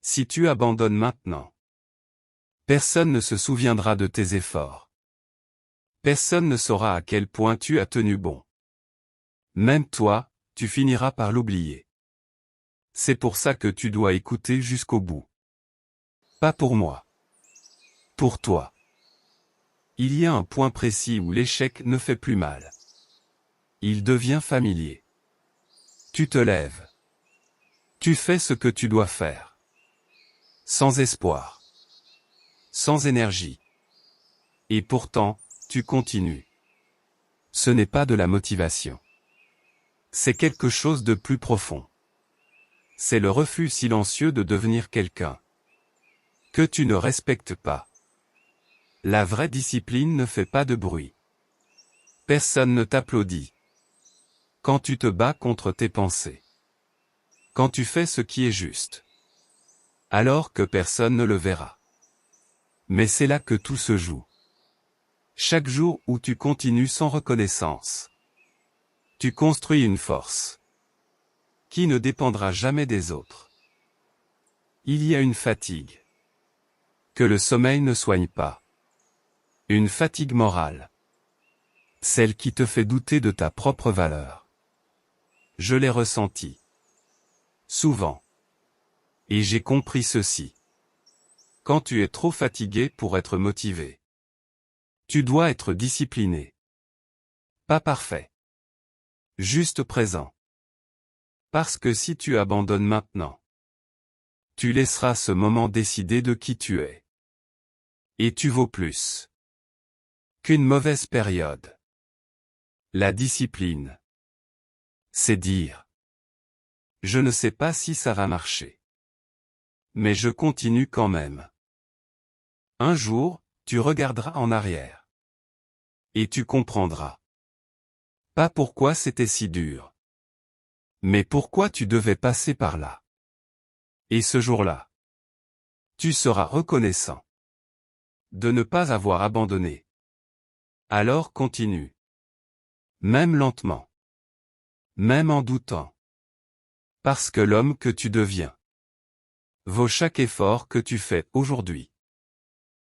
Si tu abandonnes maintenant, personne ne se souviendra de tes efforts. Personne ne saura à quel point tu as tenu bon. Même toi, tu finiras par l'oublier. C'est pour ça que tu dois écouter jusqu'au bout. Pas pour moi. Pour toi. Il y a un point précis où l'échec ne fait plus mal. Il devient familier. Tu te lèves. Tu fais ce que tu dois faire. Sans espoir. Sans énergie. Et pourtant, tu continues. Ce n'est pas de la motivation. C'est quelque chose de plus profond. C'est le refus silencieux de devenir quelqu'un que tu ne respectes pas. La vraie discipline ne fait pas de bruit. Personne ne t'applaudit. Quand tu te bats contre tes pensées. Quand tu fais ce qui est juste. Alors que personne ne le verra. Mais c'est là que tout se joue. Chaque jour où tu continues sans reconnaissance. Tu construis une force qui ne dépendra jamais des autres. Il y a une fatigue que le sommeil ne soigne pas. Une fatigue morale. Celle qui te fait douter de ta propre valeur. Je l'ai ressenti. Souvent. Et j'ai compris ceci. Quand tu es trop fatigué pour être motivé, tu dois être discipliné. Pas parfait. Juste présent. Parce que si tu abandonnes maintenant, tu laisseras ce moment décider de qui tu es. Et tu vaux plus qu'une mauvaise période. La discipline. C'est dire. Je ne sais pas si ça va marcher. Mais je continue quand même. Un jour, tu regarderas en arrière. Et tu comprendras. Pas pourquoi c'était si dur. Mais pourquoi tu devais passer par là. Et ce jour-là, tu seras reconnaissant de ne pas avoir abandonné. Alors continue. Même lentement. Même en doutant. Parce que l'homme que tu deviens vaut chaque effort que tu fais aujourd'hui.